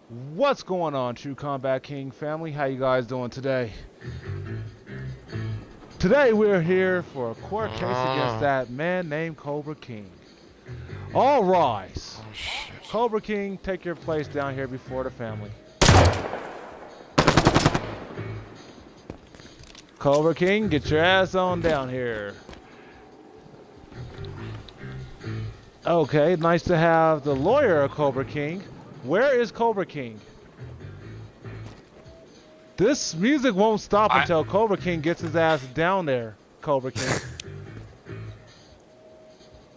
What's going on, True Combat King family? How you guys doing today? Today we're here for a court case against Oh, that man named Cobra King. All rise. shit. Cobra King, take your place down here before the family. Cobra King, get your ass on down here. Okay, nice to have the lawyer of Cobra King. Where is Cobra King? This music won't stop I until Cobra King gets his ass down there, Cobra King.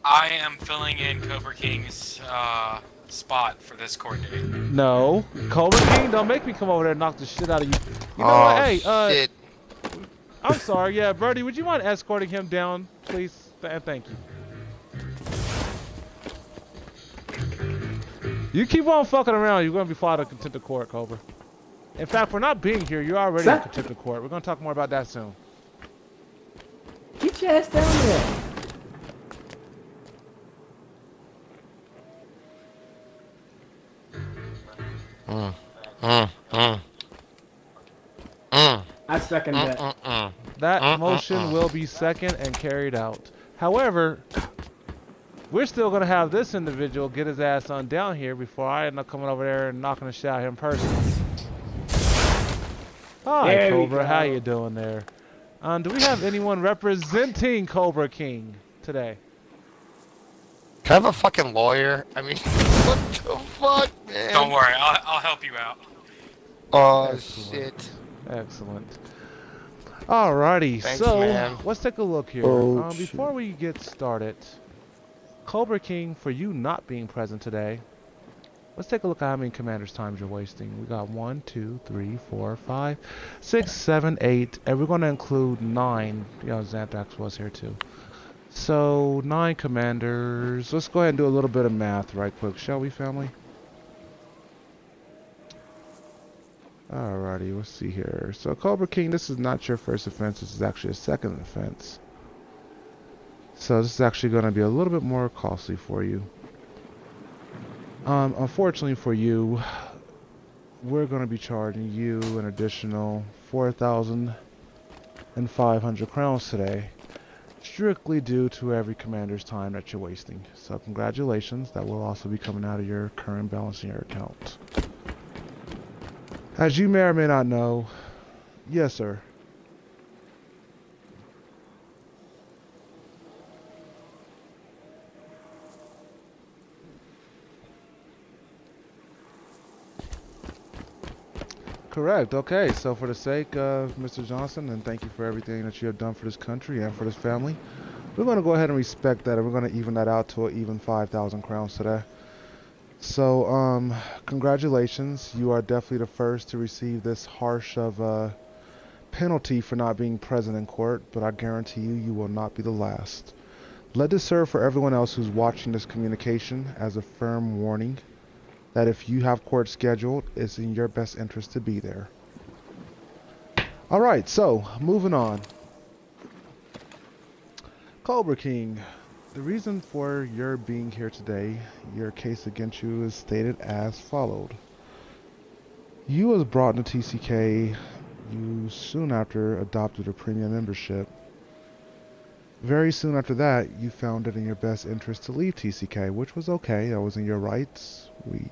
I am filling in CobraKing's spot for this court date. No. Cobra King, don't make me come over there and knock the shit out of you. You know what? Oh, Hey, shit. I'm sorry. Yeah, Birdie, would you mind escorting him down, please? Thank you. You keep on fucking around, you're going to be filed in contempt of court, Cobra. In fact, for not being here, you're already in contempt of court. We're going to talk more about that soon. Get your ass down there. Mm, mm, mm. Mm, I second that. That motion will be second and carried out. However, we're still going to have this individual get his ass on down here before I end up coming over there and knocking the shit out of him in person. Hi, There we Cobra. go. How you doing there? Do we have anyone representing Cobra King today? Can I have a fucking lawyer? I mean, what the fuck, man? Don't worry, I'll help you out. Oh, Excellent. shit. Excellent. Alrighty, Thanks, so man. let's take a look here. Oh, Before shit. we get started, Cobra King, for you not being present today, let's take a look at how many commanders' times you're wasting. We got 1, 2, 3, 4, 5, 6, 7, 8, and we're going to include 9. You know, Xanthrax was here too. So, 9 commanders. Let's go ahead and do a little bit of math right quick, shall we, family? Alrighty, let's see here. So, Cobra King, this is not your first offense. This is actually a second offense. So, this is actually going to be a little bit more costly for you. Unfortunately for you, we're going to be charging you an additional 4,500 crowns today, strictly due to every commander's time that you're wasting. So, congratulations. That will also be coming out of your current balance in your account. As you may or may not know, yes, sir. Correct. Okay, so for the sake of Mr. Johnson, and thank you for everything that you have done for this country and for this family, we're going to go ahead and respect that, and we're going to even that out to an even 5,000 crowns today. So, congratulations. You are definitely the first to receive this harsh of penalty for not being present in court, but I guarantee you, you will not be the last. Let this serve for everyone else who's watching this communication as a firm warning that if you have court scheduled, it's in your best interest to be there. Alright, so, moving on. Cobra King, the reason for your being here today, your case against you is stated as followed. You was brought into TCK, you soon after adopted a premium membership. Very soon after that, you found it in your best interest to leave TCK, which was okay. That was in your rights. We,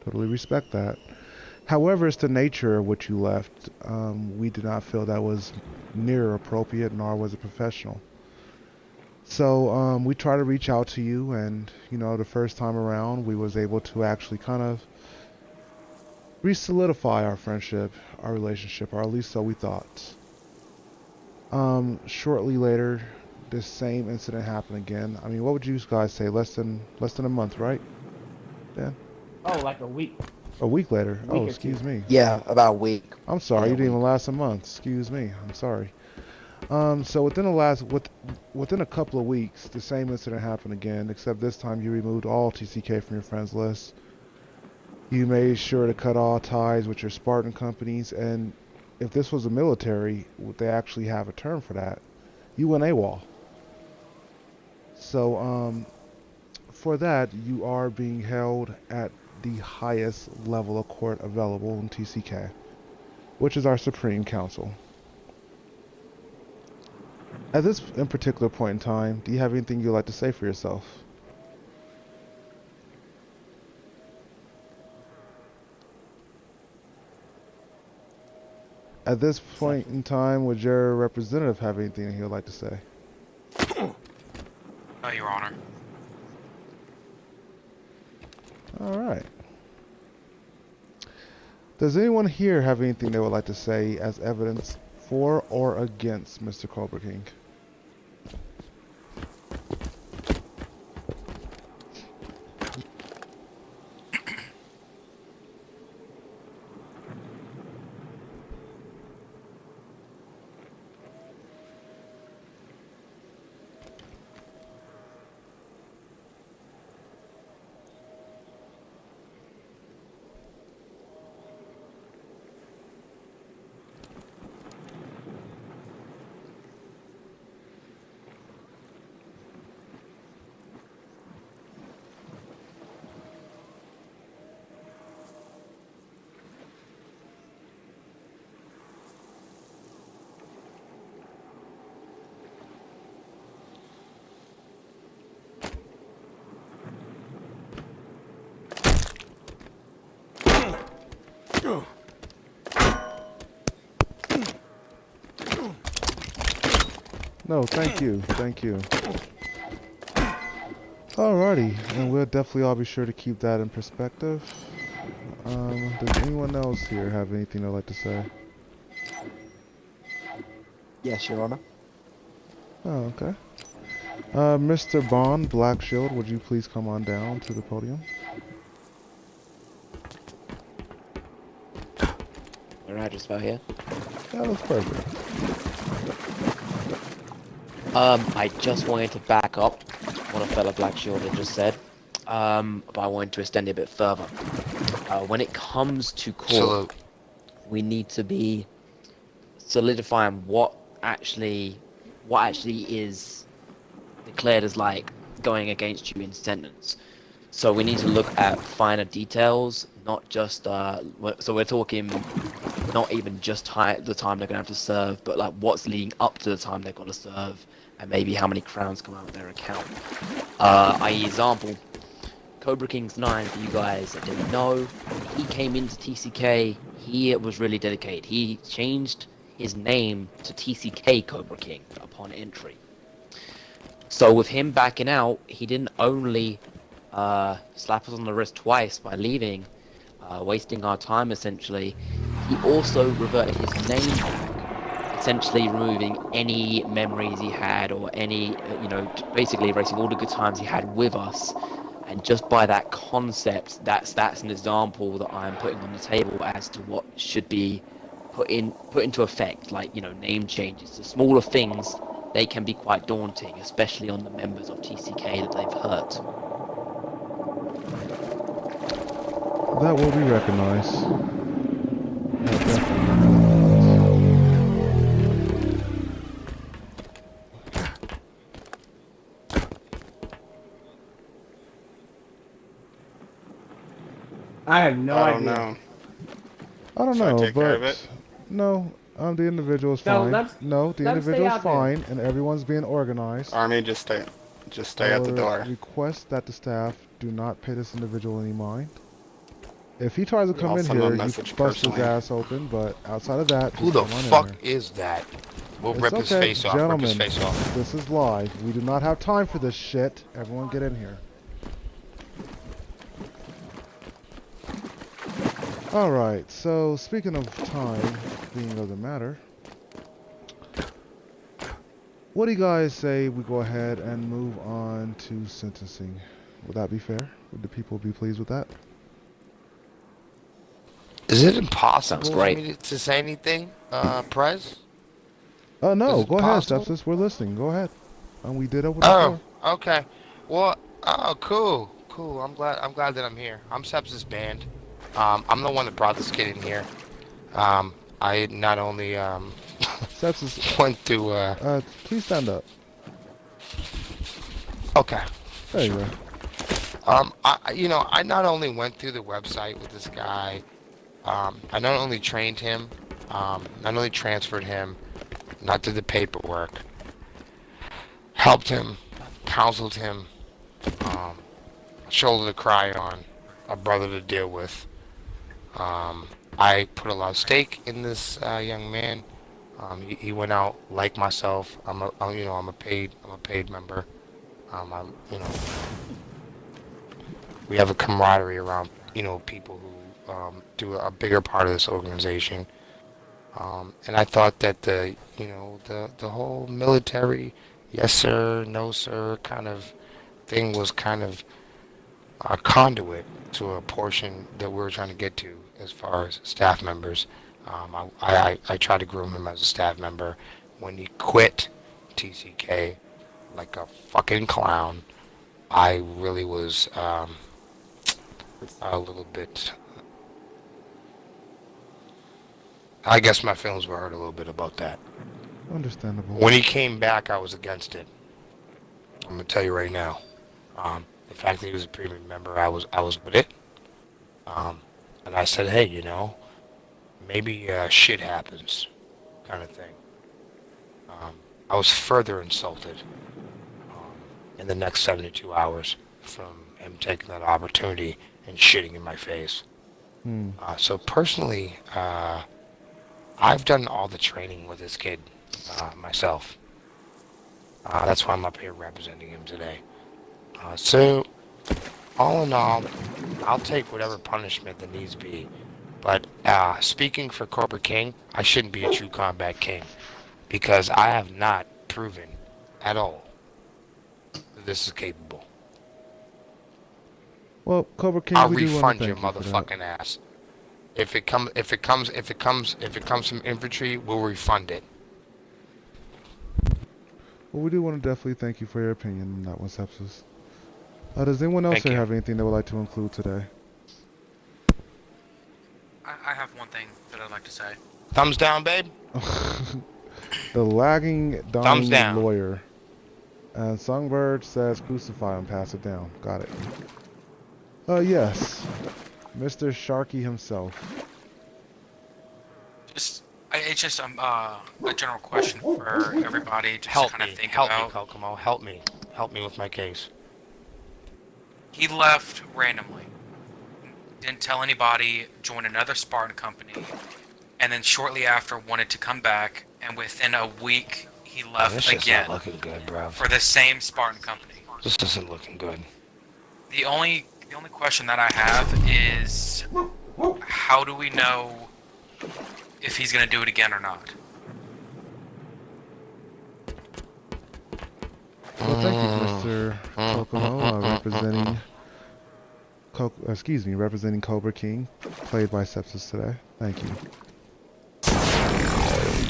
totally respect that. However, it's the nature of what you left. We did not feel that was near appropriate, nor was it professional. So, we tried to reach out to you, and, the first time around, we was able to actually kind of re-solidify our friendship, our relationship, or at least so we thought. Shortly later, this same incident happened again. I mean, what would you guys say? Less than a month, right? Dan? Oh, like a week. A week later. A week Oh, or excuse two. me. Yeah, about a week. I'm sorry. Yeah, You a didn't even week. last a month. Excuse me. I'm sorry. So within a couple of weeks, the same incident happened again, except this time you removed all TCK from your friends list. You made sure to cut all ties with your Spartan companies, and if this was a military, they actually have a term for that. You went AWOL. So, for that, you are being held at the highest level of court available in TCK, which is our Supreme Council. At this in particular point in time, do you have anything you'd like to say for yourself? At this point in time, would your representative have anything he would like to say? No, Your Honor. All right. Does anyone here have anything they would like to say as evidence for or against Mr. CobraKing? No, thank you, thank you. Alrighty, and we'll definitely all be sure to keep that in perspective. Does anyone else here have anything they'd like to say? Yes, Your Honor. Oh, okay. Mr. Bond, Black Shield, would you please come on down to the podium? Alright, just about here. That looks perfect. I just wanted to back up what a fellow Black Shield had just said, but I wanted to extend it a bit further. When it comes to court, Salute. we need to be solidifying what actually is declared as like going against you in sentence. So we need to look at finer details, not just so we're talking not even just the time they're gonna have to serve, but like what's leading up to the time they're gonna serve, and maybe how many crowns come out of their account. I.e. example, CobraKing9, for you guys that didn't know, he came into TCK, he was really dedicated. He changed his name to TCK CobraKing upon entry. So with him backing out, he didn't only slap us on the wrist twice by leaving, wasting our time essentially, he also reverted his name back, essentially removing any memories he had or any, basically erasing all the good times he had with us. And just by that concept, that's an example that I'm putting on the table as to what should be put into effect, like, name changes. The smaller things, they can be quite daunting, especially on the members of TCK that they've hurt. That will be recognized. That definitely recognized. I have no I idea. don't know. I don't Should I know, take care of but it? no, the individual is No, fine. No, the let him stay individual is out there. fine, and everyone's being organized. Army, just stay I at the would door. request that the staff do not pay this individual any mind. If he tries to come I'll in send him a here, you message bust his personally. ass open, but outside of that, Who just the come on in fuck here. is that? We'll It's rip his okay, face off. Rip his gentlemen, face off. this is live. We do not have time for this shit. Everyone get in here. Alright, so speaking of time being of the matter, what do you guys say we go ahead and move on to sentencing? Would that be fair? Would the people be pleased with that? Is it impossible Sounds for great. me to say anything, Prez? No, Is it go ahead, possible? Sepsis. We're listening. Go ahead. And we did open the Oh, floor. okay. Well, cool. I'm glad that I'm here. I'm Sepsis Band. I'm the one that brought this kid in here. I not only Sepsis, went to please stand up. okay. There you go. I not only went through the website with this guy, I not only trained him, not only transferred him, not did the paperwork, helped him, counseled him, um, a shoulder to cry on, a brother to deal with. I put a lot of stake in this young man. He went out like myself. I'm a paid member. I, you know, we have a camaraderie around, people who do a bigger part of this organization. And I thought that the whole military, yes sir, no sir, kind of thing was kind of a conduit to a portion that we were trying to get to as far as staff members. I tried to groom him as a staff member. When he quit TCK like a fucking clown, I really was a little bit. I guess my feelings were hurt a little bit about that. Understandable. When he came back, I was against it. I'm gonna tell you right now. The fact that he was a premium member, I was with it. And I said, hey, maybe shit happens, kind of thing. I was further insulted in the next 72 hours from him taking that opportunity and shitting in my face. So personally, I've done all the training with this kid myself. That's why I'm up here representing him today. So, all in all, I'll take whatever punishment that needs be. But speaking for Cobra King, I shouldn't be a true combat king because I have not proven at all that this is capable. Well, Cobra King, I'll we do want refund to your thank you for that. motherfucking ass. If it comes from infantry, we'll refund it. Well, we do want to definitely thank you for your opinion on that one, Sepsis. Does anyone else Thank here you. have anything they would like to include today? I have one thing that I'd like to say. Thumbs down, babe. The lagging, Thumbs dying down. lawyer. And Songbird says crucify him, pass it down. Got it. Yes. Mr. Sharky himself. It's just a general question for everybody to Help kind me, of think help about. me, Kokomo, help me with my case. He left randomly, didn't tell anybody, joined another Spartan company, and then shortly after wanted to come back, and within a week he left This shit's again not looking good, bro. for the same Spartan company. This isn't looking good. The only question that I have is, how do we know if he's gonna do it again or not? Well, thank you, Mr. Kokomo, representing Cobra King, played by Sepsis today. Thank you.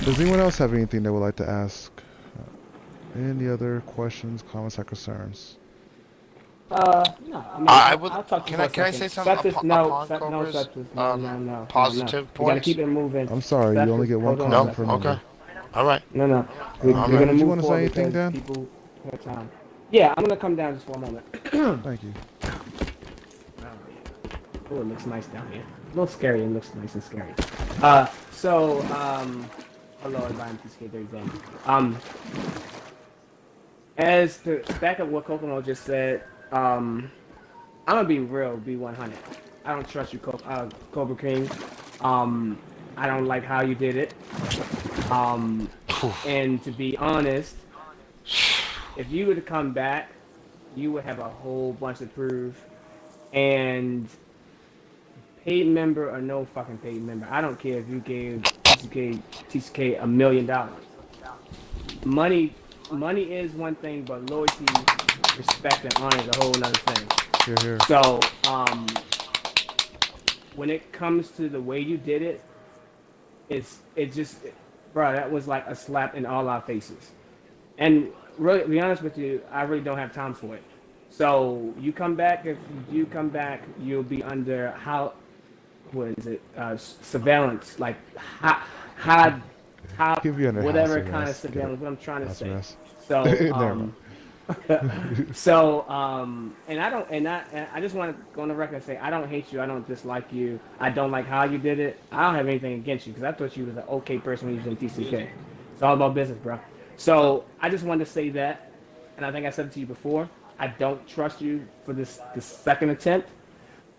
Does anyone else have anything they would like to ask? Any other questions, comments, or concerns? No. I mean, I would. I'll talk to you Can for a I second. say something Sepsis, upon no, Cobra's Sepsis, no. positive We gotta points? keep it moving. I'm sorry, you only get one hold on, comment No. per member. Okay. All right. No. We're Alright. gonna Did you move wanna say forward anything, because Dan? people have time. Yeah, I'm gonna come down just for a moment. Thank you. Oh, it looks nice down here. A little scary. It looks nice and scary. Hello, everybody. I'm TCK Court. As to back up what Kokomo just said, I'm gonna be real, be 100. I don't trust you, Cobra King. I don't like how you did it. And to be honest, if you were to come back, you would have a whole bunch to prove. And paid member or no fucking paid member, I don't care if you gave TCK $1 million. Money is one thing, but loyalty, respect, and honor is a whole other thing. Here, here. So, when it comes to the way you did it, bro, that was like a slap in all our faces. And really, to be honest with you, I really don't have time for it. So if you come back, you'll be under surveillance, like Give you under whatever house kind of arrest. surveillance. What I'm trying to House say. arrest. So Never mind. So, and I don't, and I just want to go on the record and say I don't hate you. I don't dislike you. I don't like how you did it. I don't have anything against you because I thought you was an okay person when you was in TCK. It's all about business, bro. So I just wanted to say that, and I think I said it to you before. I don't trust you for this second attempt,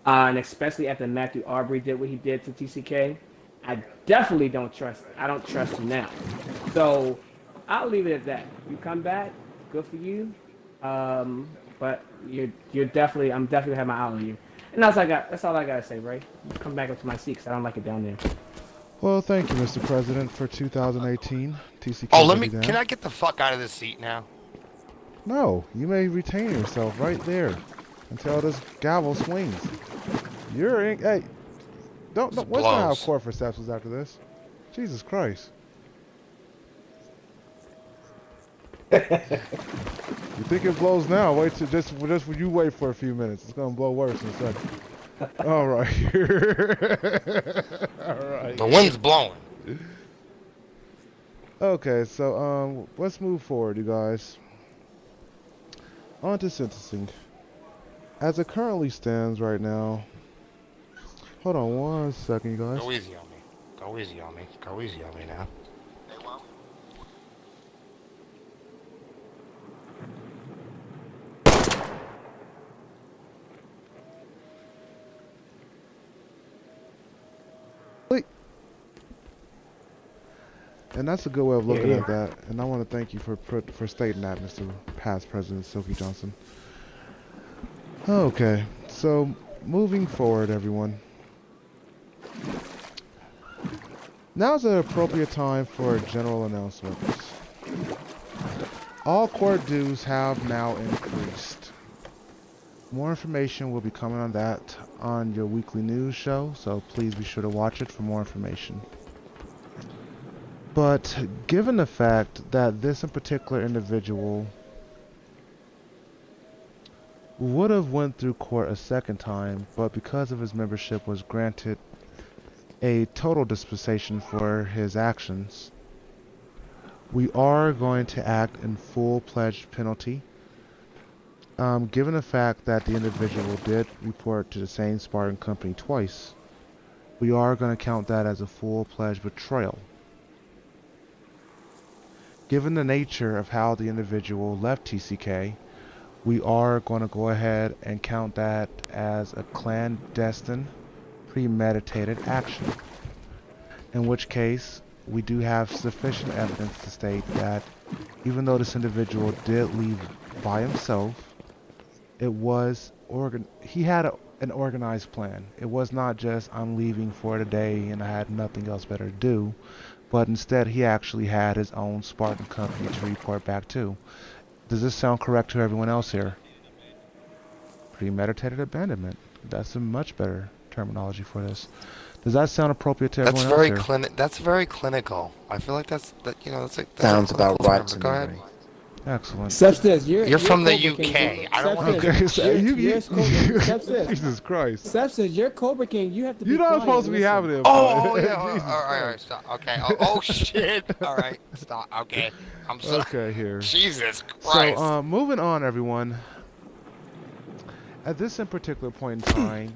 and especially after Matthew Arbery did what he did to TCK. I definitely don't trust. I don't trust you now. So I'll leave it at that. You come back, good for you. But you're definitely, I'm definitely have my eye on you. And that's all I gotta say, Ray. You come back up to my seat 'cause I don't like it down there. Well, thank you, Mr. President, for 2018. TCK Oh, will be can down. I get the fuck out of this seat now? No, you may retain yourself right there until this gavel swings. You're in. Hey, don't. This What's gonna have blows. court for sepsis after this? Jesus Christ. You think it blows now? Wait till just you wait for a few minutes. It's gonna blow worse in a second. All right. All right. The wind's blowing. Okay, so let's move forward, you guys. On to sentencing. As it currently stands right now. Hold on one second, you guys. Go easy on me. Go easy on me. Go easy on me now. And that's a good way of looking Yeah. at that. And I want to thank you for stating that, Mr. Past President Silky Johnson. Okay, so moving forward, everyone. Now's the appropriate time for general announcements. All court dues have now increased. More information will be coming on that on your weekly news show, so please be sure to watch it for more information. But given the fact that this in particular individual would have went through court a second time, but because of his membership was granted a total dispensation for his actions, we are going to act in full-pledged penalty. Given the fact that the individual did report to the same Spartan company twice, we are going to count that as a full-pledged betrayal. Given the nature of how the individual left TCK, we are going to go ahead and count that as a clandestine, premeditated action. In which case, we do have sufficient evidence to state that even though this individual did leave by himself, it was he had an organized plan. It was not just I'm leaving for today and I had nothing else better to do. But instead he actually had his own Spartan company to report back to. Does this sound correct to everyone else here? Premeditated abandonment. That's a much better terminology for this. Does that sound appropriate to That's everyone else very here? That's very clinical. I feel like that's that's like Sounds a about clinical right term, to but me. go ahead. Ray. Excellent. Substance, You're from the Cobra UK. King. I don't want to. Okay, so Substance. Jesus Christ. Substance, you're Cobra King. You have to be You're not quiet supposed to be and having listen. it. Oh yeah. Jesus All right. Christ. Stop. Okay. Oh shit. All right. Stop. Okay. I'm sorry. Okay, here. Jesus Christ. So, moving on, everyone. At this in particular point in time,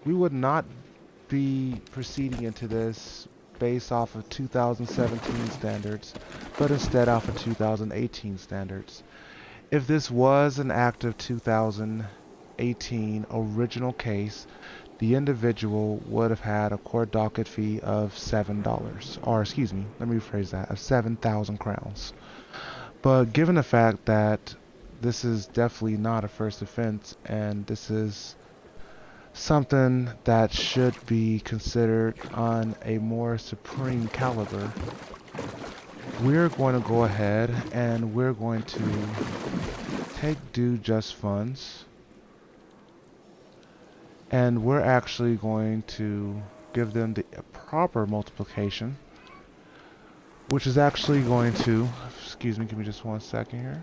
we would not be proceeding into this based off of 2017 standards, but instead off of 2018 standards. If this was an active 2018 original case, the individual would have had a court docket fee of $7, or excuse me, let me rephrase that, of 7,000 crowns. But given the fact that this is definitely not a first offense, and this is something that should be considered on a more supreme caliber, we're going to go ahead and we're going to take due just funds, and we're actually going to give them the proper multiplication, which is actually going to, excuse me, give me just 1 second here.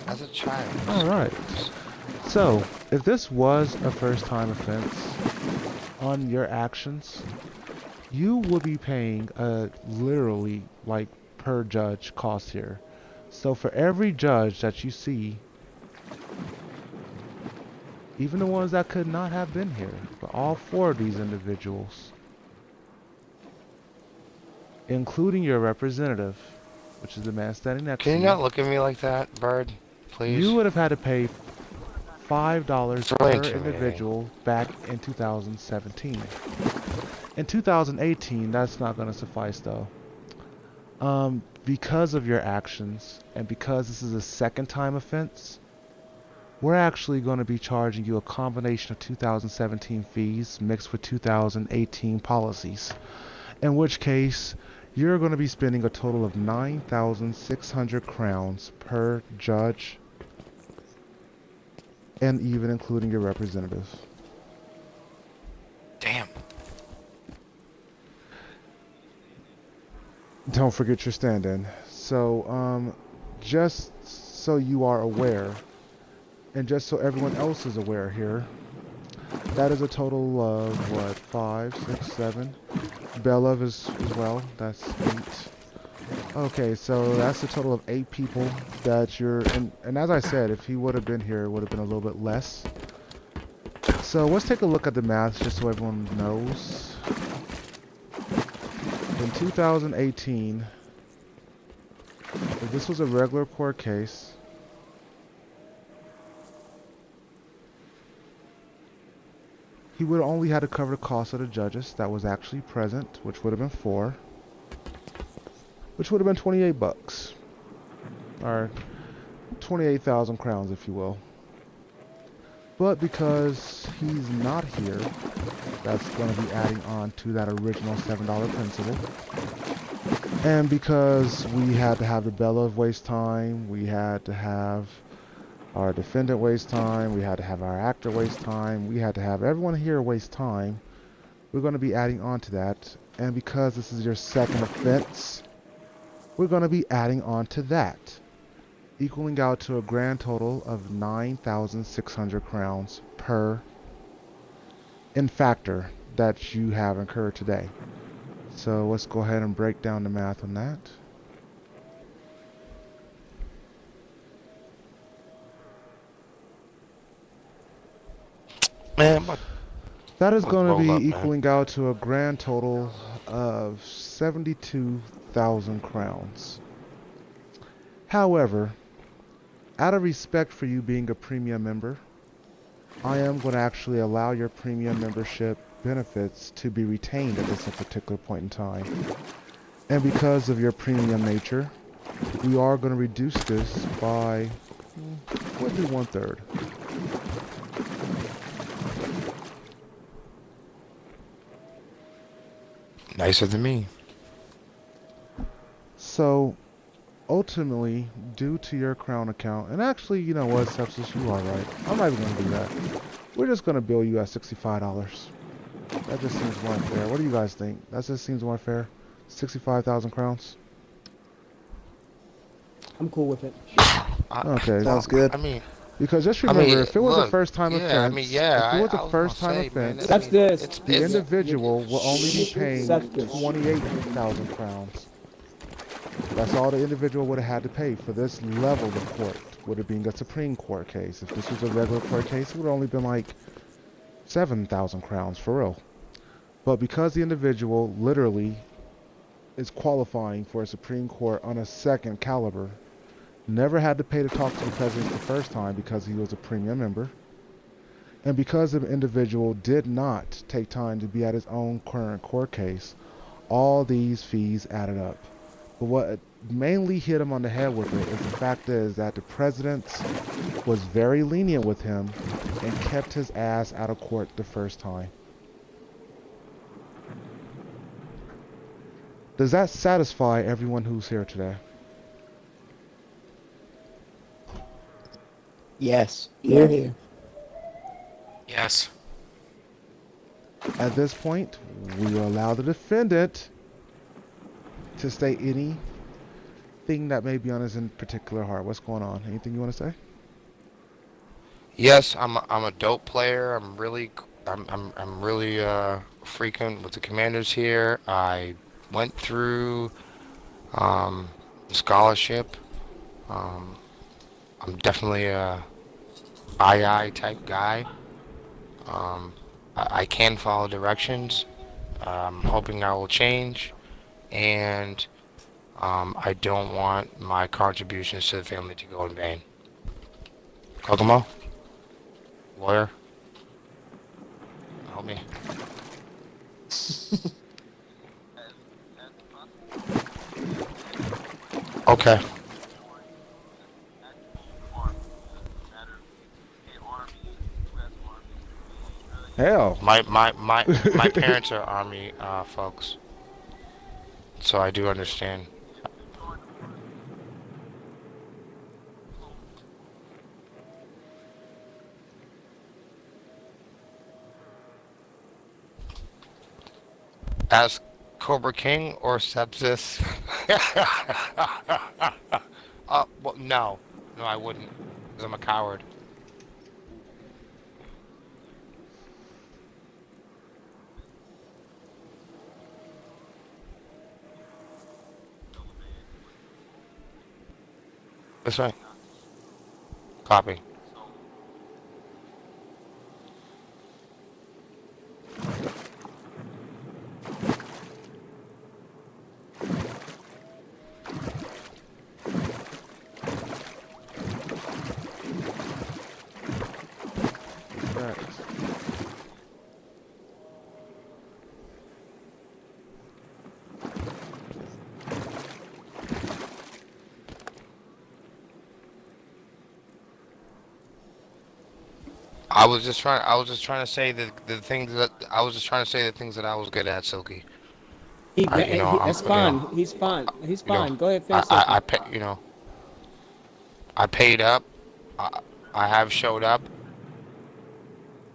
As a child. Alright. So, if this was a first time offense on your actions, you would be paying literally like per judge cost here. So for every judge that you see, even the ones that could not have been here, but all four of these individuals, including your representative, which is the man standing next Can to you you, not look at me like that, Bird? you Please? would have had to pay $5 It's really per intimidating. individual back in 2017. In 2018, that's not going to suffice though. Because of your actions and because this is a second time offense, we're actually going to be charging you a combination of 2017 fees mixed with 2018 policies. In which case, you're going to be spending a total of 9,600 crowns per judge, and even including your representative. Damn. Don't forget your stand-in. So, just so you are aware, and just so everyone else is aware here, that is a total of, what, 5, 6, 7? Bella as well, that's 8. Okay, so that's a total of 8 people that you're, and as I said, if he would have been here, it would have been a little bit less. So let's take a look at the math just so everyone knows. In 2018, if this was a regular court case, he would have only had to cover the cost of the judges that was actually present, which would have been 4, which would have been 28 bucks, or 28,000 crowns, if you will. But because he's not here, that's going to be adding on to that original $7 principal. And because we had to have the Bella waste time, we had to have our defendant waste time, we had to have our actor waste time, we had to have everyone here waste time, we're going to be adding on to that. And because this is your second offense, we're going to be adding on to that, equaling out to a grand total of 9,600 crowns per infractor that you have incurred today. So let's go ahead and break down the math on that. Man, That is going to roll up, be man. equaling out to a grand total of 72,000 crowns. However, out of respect for you being a premium member, I am going to actually allow your premium membership benefits to be retained at this particular point in time. And because of your premium nature, we are going to reduce this by, we'll do 1/3. Nicer than me. So, ultimately, due to your Crown account, and actually, you know what, Sepsis, you are right. I'm not even going to do that. We're just going to bill you at $65. That just seems more fair. What do you guys think? That just seems more fair? 65,000 crowns? I'm cool with it. Okay. Sounds good. I mean, Because just remember, if it was a look, first time yeah, offense, I mean, yeah, if it was I a was first gonna time say, man, offense, That's this. the individual will only be paying Substance. 28,000 crowns. That's all the individual would have had to pay for this level of court, would it being a Supreme Court case. If this was a regular court case, it would have only been like 7,000 crowns for real. But because the individual literally is qualifying for a Supreme Court on a second caliber, never had to pay to talk to the president the first time because he was a premium member, and because the individual did not take time to be at his own current court case, all these fees added up. But what mainly hit him on the head with it is the fact is that the president was very lenient with him and kept his ass out of court the first time. Does that satisfy everyone who's here today? Yes. Here. Yes. At this point, we will allow the defendant to state anything that may be on his in particular heart. What's going on? Anything you want to say? yes, I'm a dope player. I'm I'm really frequent with the commanders here. I went through the scholarship. Um, I'm definitely a II type guy. I can follow directions. I'm hoping I will change, and I don't want my contributions to the family to go in vain. Kokomo, lawyer, help me. Okay. Hell. My parents are army folks, so I do understand. As Cobra King or Sepsis? Well, no, I wouldn't, because I'm a coward. That's right. Copy. I was just trying to say the things that I was just trying to say the things that I was good at, Silky. That's fine. He's fine. He's fine. Go ahead, finish I it. pay, I paid up. I have showed up.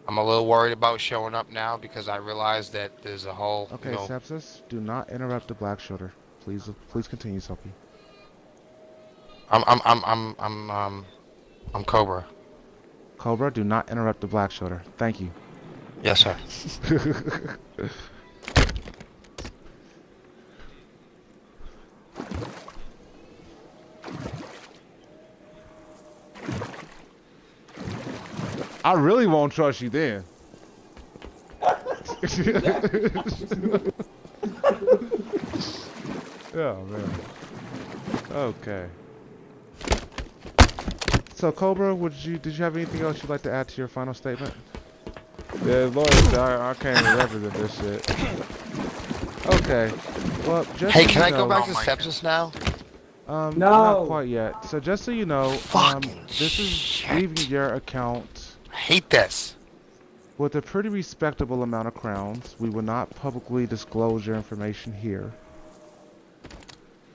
I'm a little worried about showing up now because I realize that there's a whole. Okay, Sepsis, do not interrupt the black shoulder. Please continue, Sophie. I'm Cobra. Cobra, do not interrupt the black shoulder. Thank you. Yes, sir. I really won't trust you then. Oh man. Okay. So Cobra, did you have anything else you'd like to add to your final statement? Yeah, Lord, I can't even represent this shit. Okay. Well, just hey, so can I know, go back to Sepsis now? No. Not quite yet. So just so you know, this is shit. leaving your account. I hate this. With a pretty respectable amount of crowns. We will not publicly disclose your information here.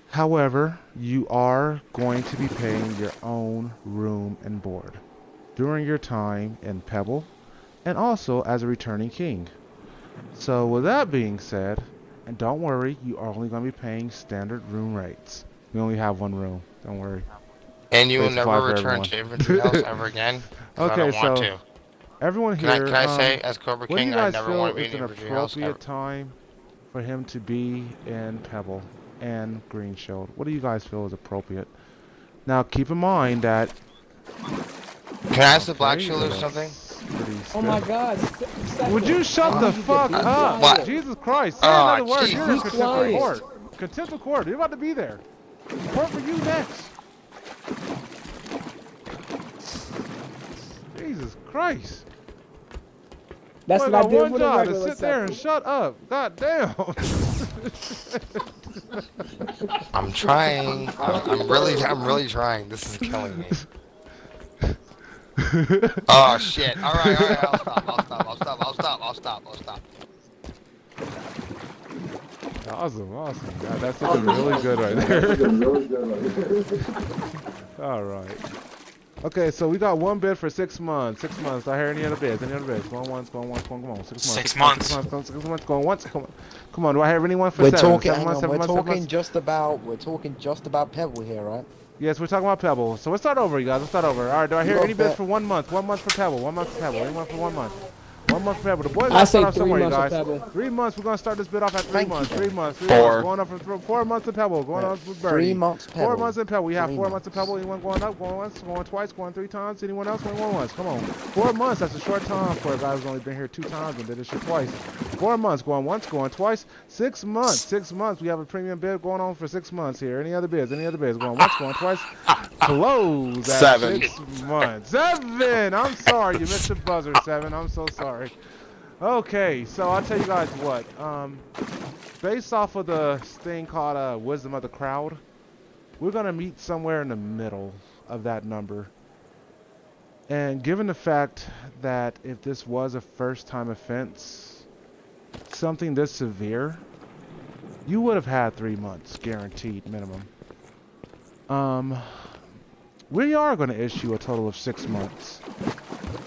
However, you are going to be paying your own room and board during your time in Pebble and also as a returning king. So with that being said, and don't worry, you are only going to be paying standard room rates. We only have one room, don't worry. And you will never return to Infantry House ever again? Okay, I don't want so to. Everyone here, Can I say, as Cobra when do King, you I guys never feel want to be it's in an Infantry House ever. appropriate time for him to be in Pebble and Green Shield? What do you guys feel is appropriate? Now, keep in mind that... Can I ask the Black Shield or something? Oh my God! Would you shut the fuck up? What? Jesus Christ! Say another word. You're in contempt of court. Contempt of court. You're about to be there. Court for you next. Jesus Christ! That's what I did one with a job to regular sit there and shut up. God damn. I'm trying. I'm really trying. This is killing me. Oh shit! All right. I'll stop. Awesome. That's looking really good right there. All right. Okay, so we got one bid for 6 months. 6 months. I hear any other bids? Going once. Come on. 6 months. 6 months. 6 months. Going once. Come on. Do I hear anyone for We're 7? talking. 7 months. 7 months. 7 months. We're talking just about Pebble here, right? Yes, we're talking about Pebble. So let's start over, you guys. Let's start over. All right. Do I hear any bids for 1 month? 1 month for Pebble. 1 month for Pebble. Anyone for 1 month? 1 month for Pebble. The boys I gotta say start off 3 somewhere, you months of guys. Pebble. 3 months. We're gonna start this bit off at 3 Thank months. you, 3 Ben. months. 3 4. months. Going up for 4 months of Pebble. Going on for 3 Birdie. months 4 Pebble. months in Pebble. We have 3 4 months of Pebble. Anyone going up, going once, going twice, going 3 times? Anyone else going once? Come on. 4 months. That's a short time for a guy who's only been here 2 times and did this shit twice. 4 months. Going once, going twice. 6 months. 6 months. We have a premium bid going on for 6 months here. Any other bids? Any other bids? Going once, going twice. Close at 7. 6 months. 7. I'm sorry. You missed the buzzer, 7. I'm so sorry. Okay, so I'll tell you guys what. Based off of the thing called Wisdom of the Crowd, we're going to meet somewhere in the middle of that number. And given the fact that if this was a first-time offense, something this severe, you would have had 3 months guaranteed minimum. We are going to issue a total of 6 months.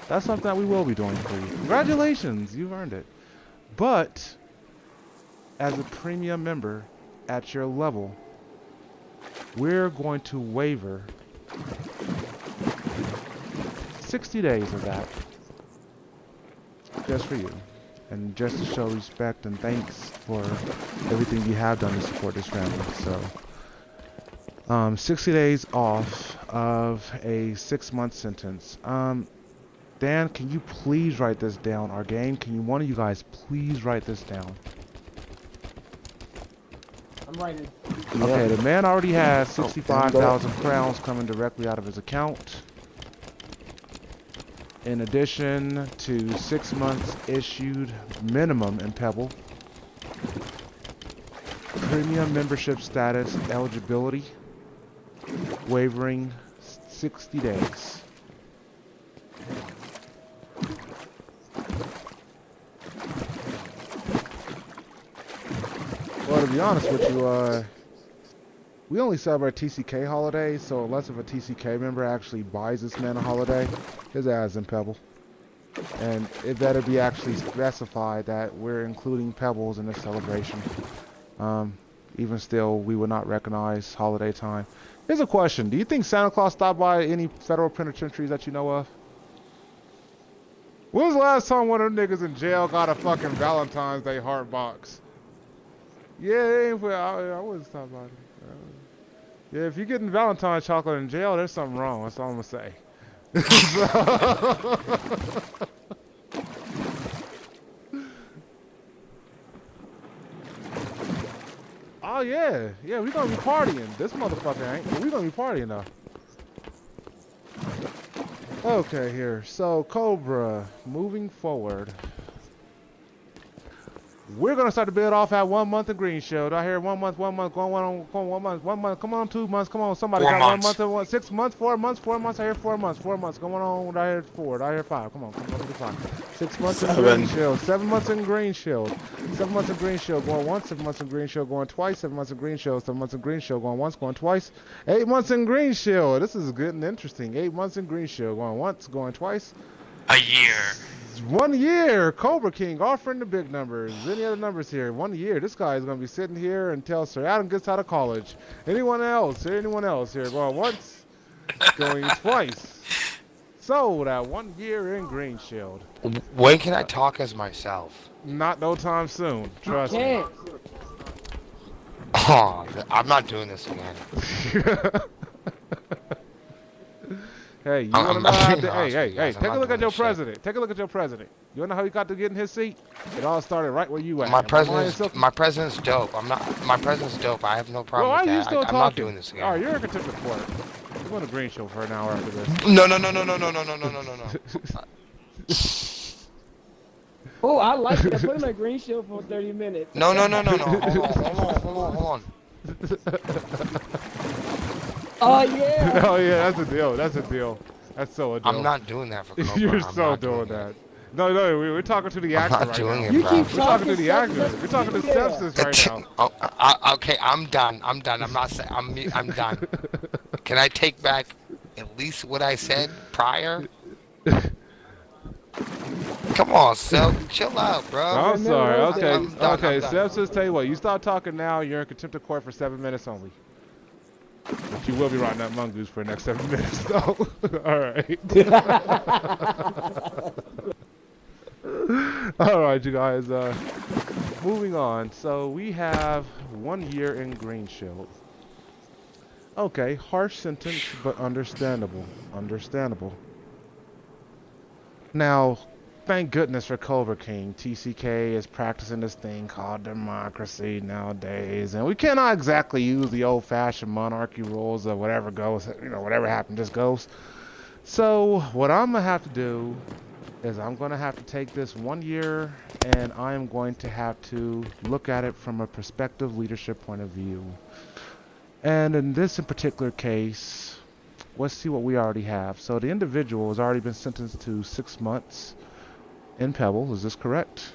That's something that we will be doing for you. Congratulations, you've earned it. But as a premium member at your level, we're going to waiver 60 days of that just for you, and just to show respect and thanks for everything you have done to support this family. So 60 days off of a 6-month sentence. Dan, can you please write this down? Our game, can one of you guys please write this down? I'm writing. Okay, the man already has 65,000 crowns coming directly out of his account. In addition to 6 months issued minimum in Pebble. Premium membership status eligibility. Wavering 60 days. Well, to be honest with you, we only celebrate TCK holidays, so unless if a TCK member actually buys this man a holiday, his ass in Pebble. And it better be actually specified that we're including Pebbles in this celebration. Even still, we would not recognize holiday time. Here's a question. Do you think Santa Claus stopped by any federal penitentiaries that you know of? When was the last time one of them niggas in jail got a fucking Valentine's Day heart box? Yeah, I wouldn't stop by. Yeah, if you're getting Valentine's chocolate in jail, there's something wrong. That's all I'm gonna say. Oh yeah, we gonna be partying. This motherfucker ain't, but we gonna be partying though. Okay, here. So Cobra, moving forward. We're gonna start the bid off at 1 month in Green Shield. I hear 1 month, going 1 month, come on, 2 months, come on, somebody 4 got months. 1 month and 6 months, 4 months, 4 months, I hear 4 months, 4 months, going on, I hear 4, I hear 5, come on to 5. 6 months in Green Shield, 7 months in Green Shield, 7 months in Green Shield, going once, 7 months in Green Shield, going twice, 7 months in Green Shield, 7 months in Green Shield, going once, going twice, 8 months in Green Shield. This is good and interesting. 8 months in Green Shield, going once, going twice. A year. 1 year, Cobra King offering the big numbers. Any other numbers here? 1 year. This guy is going to be sitting here until Sir Adam gets out of college. Anyone else? Anyone else here? Going once, going twice. Sold at 1 year in Green Shield. When can I talk as myself? Not no time soon. Trust me. Can't. Oh, I'm not doing this again. Hey, you I'm want to know not how being to, honest with you guys, take I'm a not look at doing your this shit. president. Take a look at your president. You want to know how he got to get in his seat? It all started right where you at. My Am I lying, president's Silky? my president's dope. My president's dope. I have no Well, problem why with are you that. still talking? I'm not doing this again. All right, you're in contempt of court. You're going to Green Show for an hour after this. No. Oh, I like it. Put him at Green Shield for 30 minutes. No. Hold on. Oh, yeah. Oh yeah, that's a deal. That's a deal. That's so a deal. I'm not doing that for Cobra. You're I'm so not doing it. that. No, we're talking to the I'm actor not right doing now. it, You bro. keep We're talking to the talking actor. We're talking to Sepsis right now. Oh, okay, I'm done. I'm not saying. I'm done. Can I take back at least what I said prior? Come on, Sel, chill out, bro. I'm sorry. Okay, I'm done. Sepsis, tell you what. You stop talking now. You're in contempt of court for 7 minutes only. But you will be riding that mongoose for the next 7 minutes, though. All right. right, you guys. Moving on. So we have 1 year in Green Shield. Okay, harsh sentence, but understandable. Understandable. Now, thank goodness for Cobra King. TCK is practicing this thing called democracy nowadays, and we cannot exactly use the old-fashioned monarchy rules of whatever goes, whatever happened just goes. So, what I'm gonna have to do is I'm gonna have to take this 1 year, and I am going to have to look at it from a prospective leadership point of view. And in this in particular case, let's see what we already have. So the individual has already been sentenced to 6 months in Pebble. Is this correct?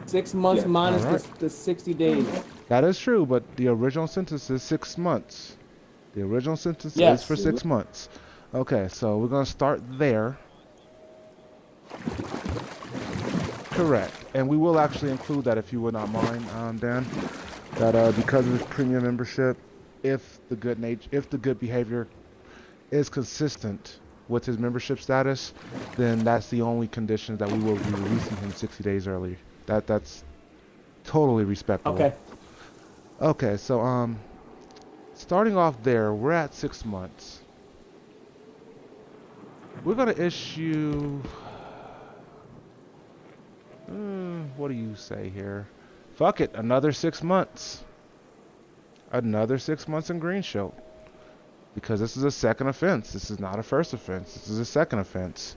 6 months minus All right. the 60 days. That is true, but the original sentence is 6 months. The original sentence is for Yes. 6 months. Okay, so we're going to start there. Correct. And we will actually include that, if you would not mind, Dan, that because of his premium membership, if the good behavior is consistent with his membership status, then that's the only condition that we will be releasing him 60 days early. That's totally respectable. Okay. Okay, so starting off there, we're at 6 months. We're gonna issue. What do you say here? Fuck it, another 6 months. Another 6 months in Green Shield. Because this is a second offense. This is not a first offense. This is a second offense.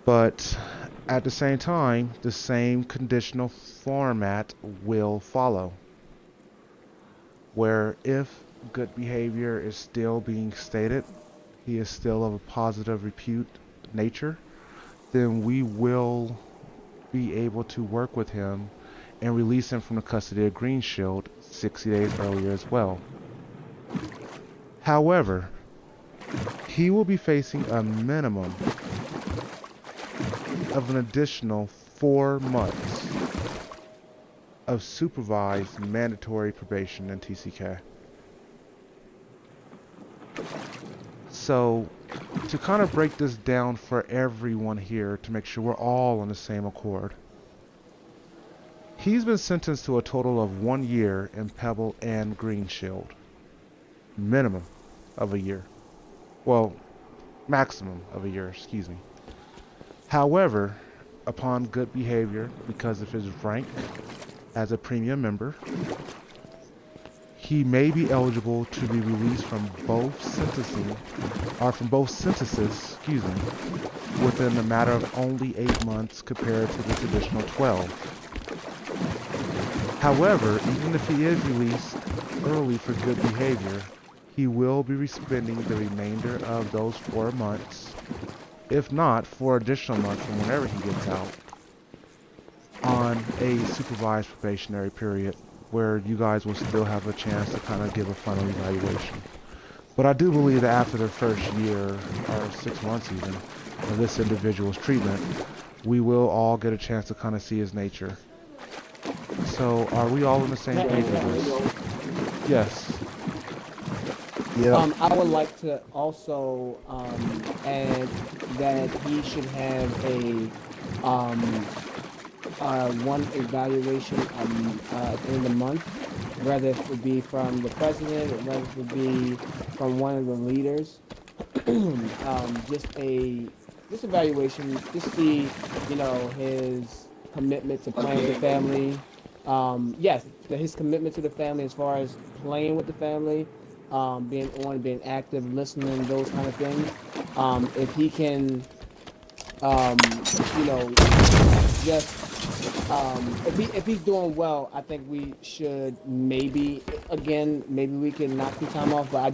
But at the same time, the same conditional format will follow. Where if good behavior is still being stated, he is still of a positive repute nature, then we will be able to work with him and release him from the custody of Green Shield 60 days earlier as well. However, he will be facing a minimum of an additional 4 months of supervised mandatory probation in TCK. So, to kind of break this down for everyone here to make sure we're all on the same accord, he's been sentenced to a total of 1 year in Pebble and Green Shield. Minimum of a year. Well, maximum of a year, excuse me. However, upon good behavior, because of his rank as a premium member, he may be eligible to be released from both sentences, within a matter of only 8 months compared to the traditional 12. However, even if he is released early for good behavior, he will be spending the remainder of those 4 months, if not 4 additional months from whenever he gets out, on a supervised probationary period where you guys will still have a chance to kind of give a final evaluation. But I do believe that after the first year, or 6 months even, of this individual's treatment, we will all get a chance to kind of see his nature. So, are we all on the same page with this? Yes. Yeah. I would like to also add that he should have a one evaluation at the end of the month, whether it would be from the president or whether it would be from one of the leaders. Just evaluation, just see, his commitment to playing with the family. Yes, his commitment to the family as far as playing with the family, being active, listening, those kind of things. If he can, just if he's doing well, I think we should maybe we can knock some time off. But I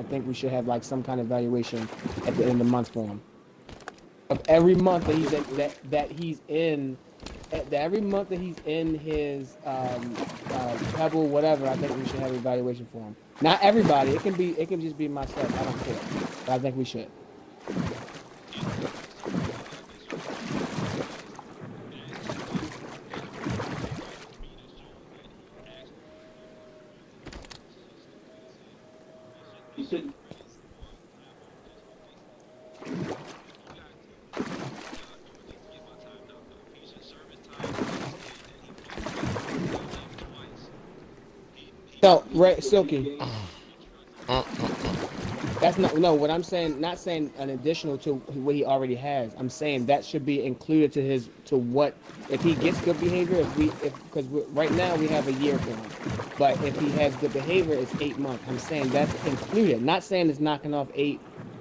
think we should have like some kind of evaluation at the end of the month for him. Of every month that every month that he's in his Pebble, whatever, I think we should have an evaluation for him. Not everybody. It can just be myself. I don't care. But I think we should. No, right, Silky. That's not no. What I'm saying, not saying an additional to what he already has. I'm saying that should be included to his to what if he gets good behavior. If because right now we have a year for him, but if he has good behavior, it's 8 months. I'm saying that's included. Not saying it's knocking off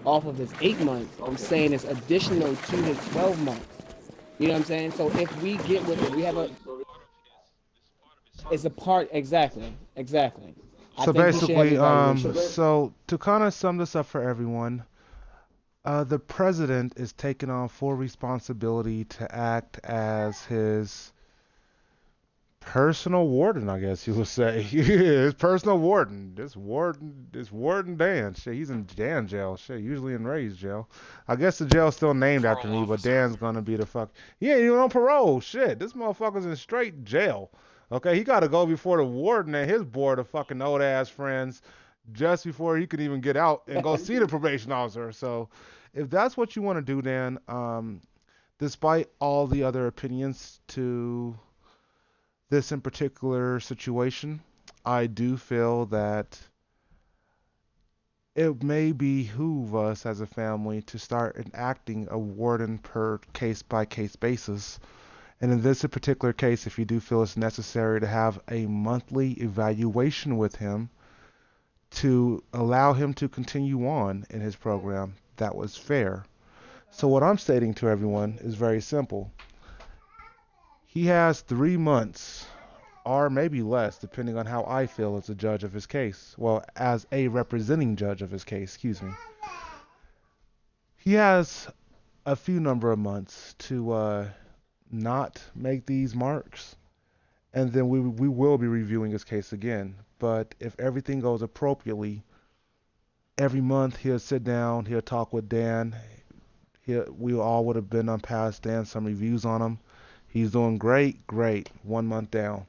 of his 8 months. I'm saying it's additional to his 12 months. You know what I'm saying? So if we get with it, we have a it's a part exactly. I So think he should have basically, evaluation. so to kind of sum this up for everyone, the president is taking on full responsibility to act as his personal warden, I guess you would say. His personal warden. This warden Dan. Shit, he's in Dan jail. Shit, usually in Ray's jail. I guess the jail's still named after Parole me, but officer. Dan's gonna be the fuck. He ain't even on parole. Shit, this motherfucker's in straight jail. Okay, he gotta go before the warden and his board of fucking old ass friends just before he can even get out and go see the probation officer. So, if that's what you want to do, Dan, despite all the other opinions to this in particular situation, I do feel that it may behoove us as a family to start enacting a warden per case by case basis. And in this particular case, if you do feel it's necessary to have a monthly evaluation with him to allow him to continue on in his program, that was fair. So, what I'm stating to everyone is very simple. He has 3 months or maybe less, depending on how I feel as a judge of his case. Well, as a representing judge of his case, excuse me. He has a few number of months to not make these marks, and then we will be reviewing his case again. But if everything goes appropriately, every month he'll sit down, he'll talk with Dan. We all would have been on past Dan some reviews on him. He's doing great, great. 1 month down.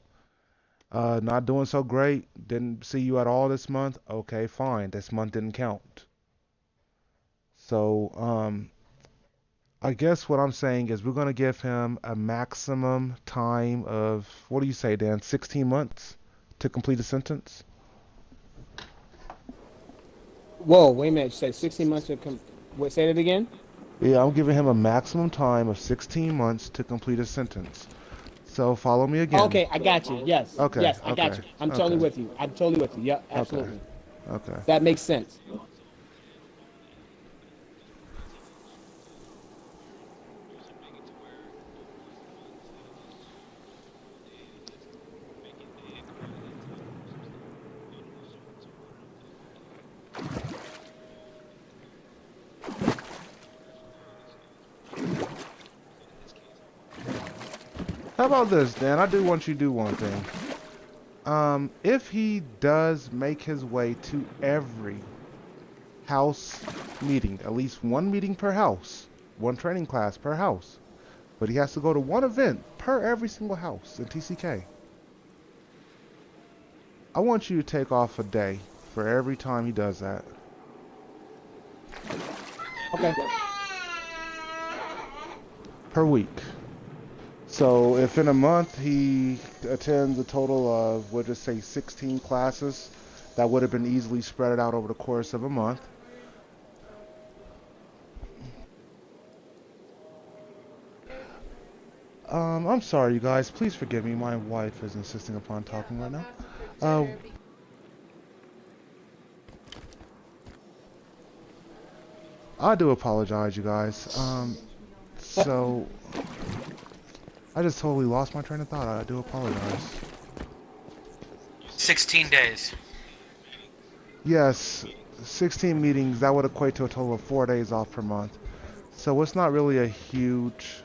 Not doing so great. Didn't see you at all this month. Okay, fine. This month didn't count. So, I guess what I'm saying is we're going to give him a maximum time of, what do you say, Dan? 16 months to complete a sentence? Whoa, wait a minute. You said 16 months to come. Wait, say that again. Yeah, I'm giving him a maximum time of 16 months to complete a sentence. So follow me again. Okay, I got you. Yes, Okay, yes, I got okay, you. I'm totally okay, with you. I'm totally with you. Yep, okay, absolutely. okay. That makes sense. How about this, Dan? I do want you to do one thing. If he does make his way to every house meeting, at least one meeting per house, one training class per house, but he has to go to one event per every single house in TCK. I want you to take off a day for every time he does that. Okay. Per week. So if in a month he attends a total of, we'll just say 16 classes, that would have been easily spread out over the course of a month. I'm sorry, you guys. Please forgive me. My wife is insisting upon talking right now. Uh, I do apologize, you guys. So I just totally lost my train of thought. I do apologize. 16 days. Yes, 16 meetings, that would equate to a total of 4 days off per month. So it's not really a huge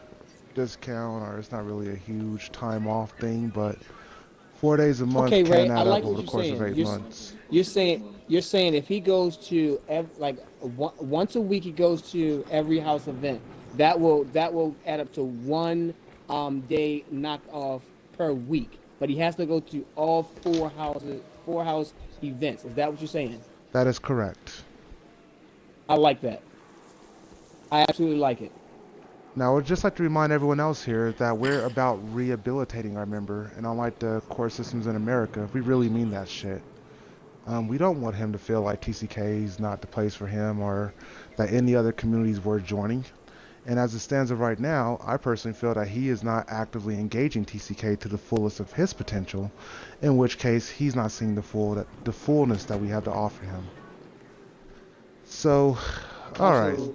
discount, or it's not really a huge time off thing, but 4 days a month Okay, Ray, can I add up like over what the you're course of saying. 8 months. You're saying if he goes to once a week, he goes to every house event. That will add up to one day knock off per week. But he has to go to all four house events. Is that what you're saying? That is correct. I like that. I absolutely like it. Now, I would just like to remind everyone else here that we're about rehabilitating our member, and unlike the court systems in America, we really mean that shit. We don't want him to feel like TCK is not the place for him or that any other communities were joining. And as it stands of right now, I personally feel that he is not actively engaging TCK to the fullest of his potential, in which case he's not seeing the fullness that we have to offer him. So, all right. Also,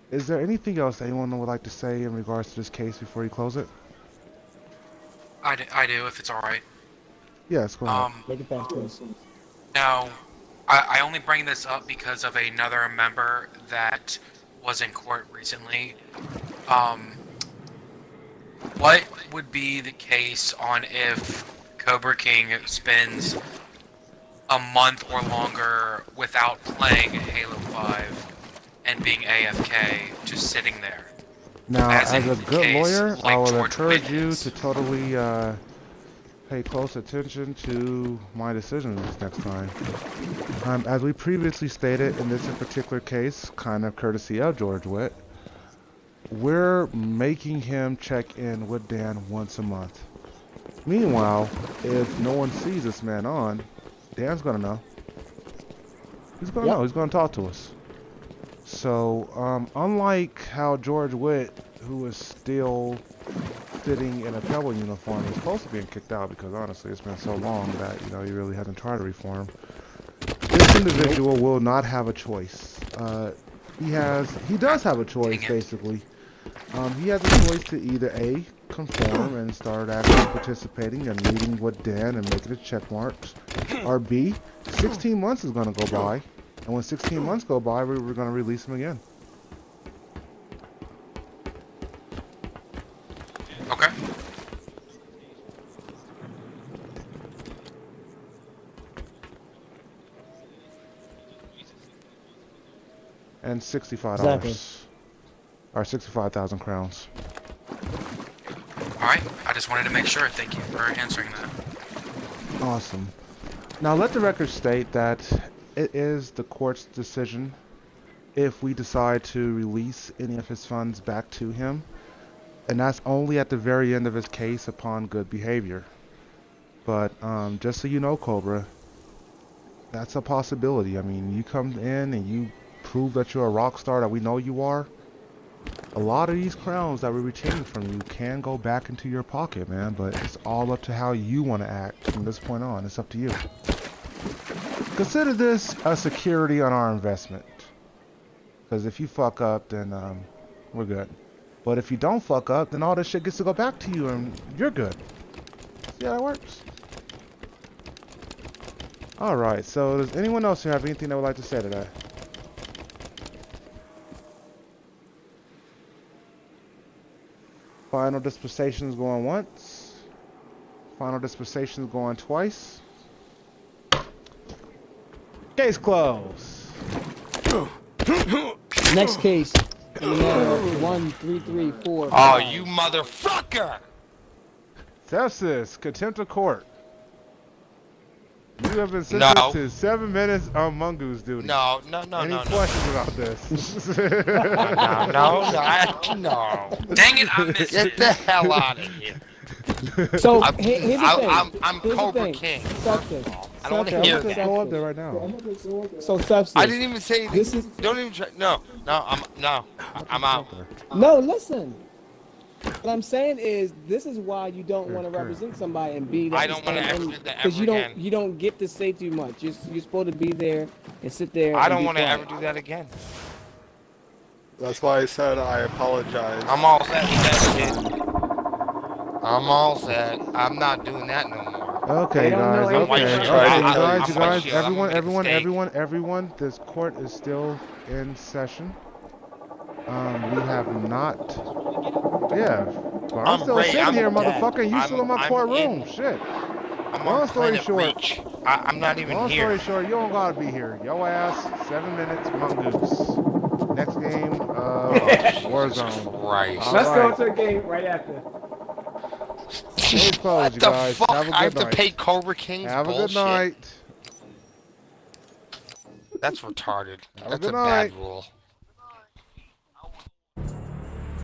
Is there anything else that anyone would like to say in regards to this case before you close it? I do, if it's alright. Yes, go ahead. make it fast, please. Now, I only bring this up because of another member that was in court recently. What would be the case on if Cobra King spends a month or longer without playing Halo 5 and being AFK, just sitting there? Now, as as in a the good case lawyer, like I would George encourage you Witness. to totally pay close attention to my decisions next time. As we previously stated in this particular case, kind of courtesy of George Witt, we're making him check in with Dan once a month. Meanwhile, if no one sees this man on, Dan's gonna know. He's gonna know. He's gonna talk to us. So, unlike how George Witt, who is still sitting in a Pebble uniform, is close to being kicked out because honestly it's been so long that, you know, he really hasn't tried to reform. This individual will not have a choice. He does have a choice, basically. He has a choice to either A, conform and start actually participating and meeting with Dan and making the check marks, or B, 16 months is going to go by, and when 16 months go by, we're going to release him again. Okay. And $65. Exactly. Or 65,000 crowns. Alright, I just wanted to make sure. Thank you for answering that. Awesome. Now let the record state that it is the court's decision if we decide to release any of his funds back to him, and that's only at the very end of his case upon good behavior. But just so you know, Cobra, that's a possibility. I mean, you come in and you prove that you're a rock star that we know you are, a lot of these crowns that we're retaining from you can go back into your pocket, man, but it's all up to how you want to act from this point on. It's up to you. Consider this a security on our investment. Because if you fuck up, then we're good. But if you don't fuck up, then all this shit gets to go back to you and you're good. See how that works? Alright, so does anyone else who have anything they would like to say to that? Final dispensations going once. Final dispensations going twice. Case closed. Next case. In the matter of 1, 3, 3, 4. Oh, 5. you motherfucker! Sepsis, contempt of court. You have been sentenced to 7 minutes on mongoose duty. No. Any questions about this? No. Dang it, I missed Get it. the hell out of here. So, I'm- here's the thing. I'm Here's the Cobra thing. King. Substance. I don't want to I'm hear gonna that. go up there right now. So, substance. I didn't even say This is- Don't even try. No, I'm out. No, listen. What I'm saying is, this is why you don't want to represent somebody and be that. I don't wanna ever do that because ever again. you don't get to say too much. You're supposed to be there and sit there. I and don't be want to quiet. ever do that again. That's why I said I apologize. I'm all set with that shit. I'm all set. I'm not doing that no more. Okay, They don't guys. know Okay, anything. you I'm guys. I'm gonna make a mistake. Everyone. This court is still in session. We have not. Yeah. Well, I'm still ready. sitting I'm here, dead. motherfucker. You still in my I'm courtroom. in. Shit. I'm Long on story Planet short. Reach. I'm not even Long here. story short, you don't gotta be here. Yo ass, 7 minutes, mongoose. Next game, Warzone. Christ. Let's go Alright. to a game right after. Case closed, What you the guys. fuck? Have a good I have night. to pay Cobra King's Have a bullshit. good night. That's retarded. Have a That's good a bad night. rule.